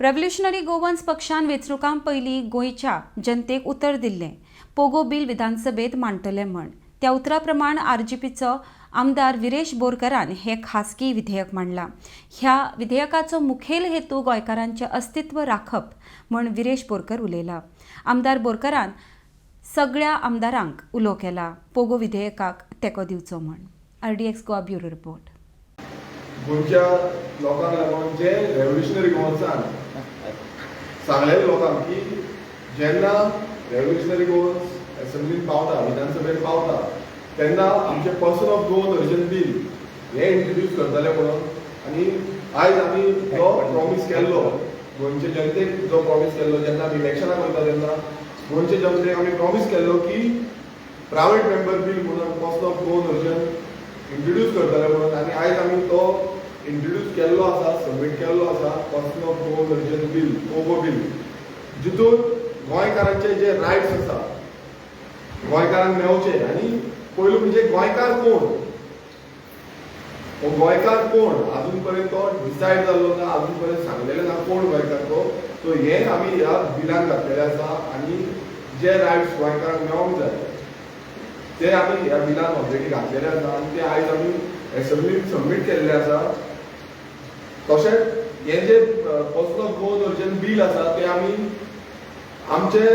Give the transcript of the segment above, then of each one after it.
Revolutionary Goans पक्षान वेंचणुकां पयलीं गोंयच्या जनतेक उतर दिल्लें पोगो बिल विधानसभेत मांडटले म्हण त्या उतरा प्रमाण आरजीपीचो आमदार विरेश बोरकारान हे खासगी विधेयक मांडलां। ह्या विधेयकाचो मुखेल हेतू गोंयकारांचें अस्तित्व राखप म्हण विरेश बोरकार उलयला। आमदार बोरकारान सगळ्या आमदारांक उलो केला पोगो विधेयकाक तेंको दिवचो म्हण। RDX Goa bureau report. गोंयच्या लोकांक लागून जे रेव्होल्युशनरी गोवन्सान सांगलेले लोकांक की जेन्ना रेव्होल्युशनरी गोवन्स असेंब्लीन पावता विधानसभेन पावता तेन्ना आमचे person of Goan origin bill हे इंट्रोड्यूस करतले म्हणून आनी आयज आमी जो प्रॉमीस केल्लो गोंयचे जनतेक जो प्रॉमीस केल्लो जेन्ना आमी इलेक्शनाक वयता तेन्ना गोंयचे जनतेक आमी प्रॉमीस केल्लो की प्रायवेट मेंबर बील म्हणून person of Goan origin introduce करतले म्हणून आनी आयज आमी तो इंट्रोड्यूस केल्लो आसा सबमीट केल्लो आसा person of Goan origin bill पोगो बील जितून गोंयकारांचे जे रायट्स आसा गोंयकारांक मेळचे आनी पयलो म्हणजे गोंयकार कोण हो गोंयकार कोण अजून पर्यंत तो डिसायड जाल्लो ना अजून पर्यंत सांगलेले ना कोण गोंयकार तो सो हे आमी ह्या बिलान घातलेले आसा आनी जे रायट्स गोंयकारांक मेळोंक जाय ते आमी ह्या बिलान ऑलरेडी घातलेले आसा आनी ते आयज आमी एसेंब्लीन सबमीट केल्ले आसा। तशेंच हे जे person of Goan origin bill आसा ते आमी आमचे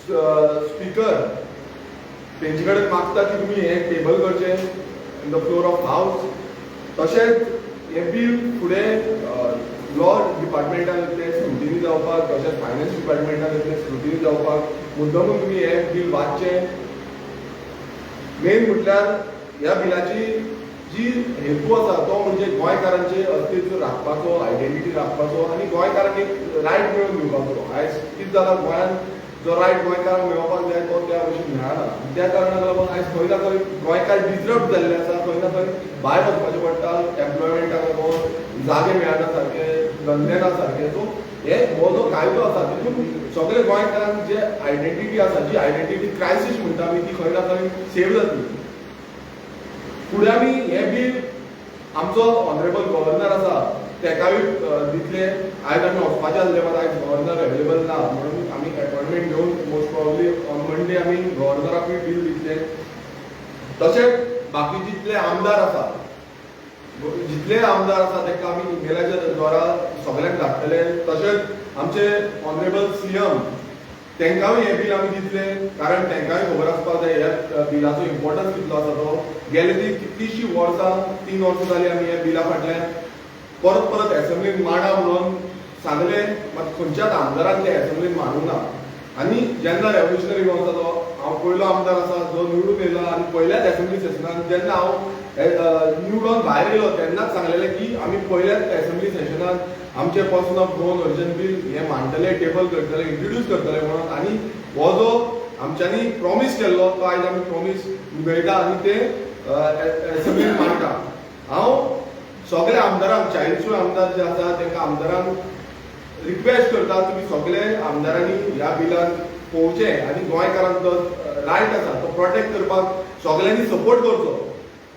स्पीकर तेंचे कडेन मागता की तुमी हे टेबल करचे इन द फ्लोर ऑफ हावस। तशेंच हे बील फुडें लॉ डिपार्टमेंटान इतले स्क्रुटिनी जावपाक तशेंच फायनान्स डिपार्टमेंटान इतले स्क्रुटिनी जावपाक मुद्दमून तुमी हे बील वाचचें। मेन म्हटल्यार ह्या बिलाची जी हेतू आसा तो म्हणजे गोंयकारांचे अस्तित्व राखपाचो आयडेंटिटी राखपाचो आनी गोंयकारांक एक रायट मेळोवन दिवपाचो। आयज कितें जालां गोंयांत जो रायट गोंयकारांक मेळोवपाक जाय तो त्या भशेन मेळना त्या कारणाक लागून आयज खंय ना खंय गोंयकार डिसरप्ट जाल्ले आसा खंय ना खंय भायर वचपाचें पडटा एम्प्लॉयमेंटाक लागून जागे मेळना सारके धंदे ना सारके। सो हो जो कायदो आसा तितून सगळे गोंयकारांक जे आयडेंटिटी आसा जी आयडेंटिटी क्रायसीस म्हणटा आमी ती खंय ना खंय सेव जातली। फुडें आमी हे बील आमचो ऑनरेबल गव्हर्नर आसा तेकाय दितले। आयज आमी वचपाचे आसले मात आयज गव्हर्नर अवेलेबल ना म्हणून आमी अपॉयंटमेंट घेवन मोस्ट प्रॉब्ली ऑन मंडे आमी गव्हर्नराकूय बील दितले। तशेंच बाकी जितले आमदार आसा जितले आमदार आसा तांकां आमी इमेलाच्या द्वारा सगळ्यांक धाडटले। तशेंच आमचे ऑनरेबल सीएम तांकांय हे बील आमी दितले कारण तांकांय खबर आसपाक जाय ह्या बिलाचो इम्पॉर्टन्स कितलो आसा तो। गेले ती कितलीशीं वर्सां 3 वर्सां जालीं आमी ह्या बिला फाटल्यान परत परत एसेंब्लीन मांडा म्हणून सांगले मात खंयच्याच आमदारान ते एसेंब्लीन मांडूंक ना। आनी जेन्ना रेव्होल्युशनरी गोवन्साचो हांव पयलो आमदार आसा जो निवडून येयलो आनी पयल्याच एसेंब्ली सेशनान जेन्ना हांव निवडून भायर येयलो तेन्नाच सांगलेलें की आमी पयल्याच एसेंब्ली सेशनान आमचे person of Goan origin bill हे मांडटले टेबल करतले इंट्रोड्यूस करतले म्हणून आनी हो जो आमच्यांनी प्रॉमीस केल्लो तो आयज आमी प्रॉमीस निभयता आनी ते एसेंब्लीन मांडटा। हांव सगळे आमदारांक 40 आमदार जे आसा तांकां आमदारांक रिक्वेस्ट करता तुमी सगळे आमदारांनी ह्या बिलान पोवचे आनी गोंयकारांक जो रायट आसा तो प्रोटेक्ट करपाक सगळ्यांनी सपोर्ट करचो।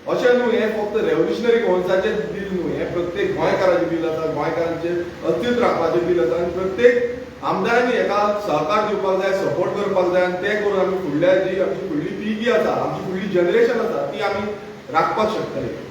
अशें न्हू हे फक्त रेव्होल्युशनरी गोवन्साचें बील न्हू हे प्रत्येक गोंयकाराचें बील आसा गोंयकारांचें अस्तित्व राखपाचें बील आसा आनी प्रत्येक आमदारांनी हेका सहकार दिवपाक जाय सपोर्ट करपाक जाय आनी तें करून आमी फुडल्या जी आमची फुडली पिळगी आसा आमची फुडली जनरेशन आसा ती आमी राखपाक शकतले।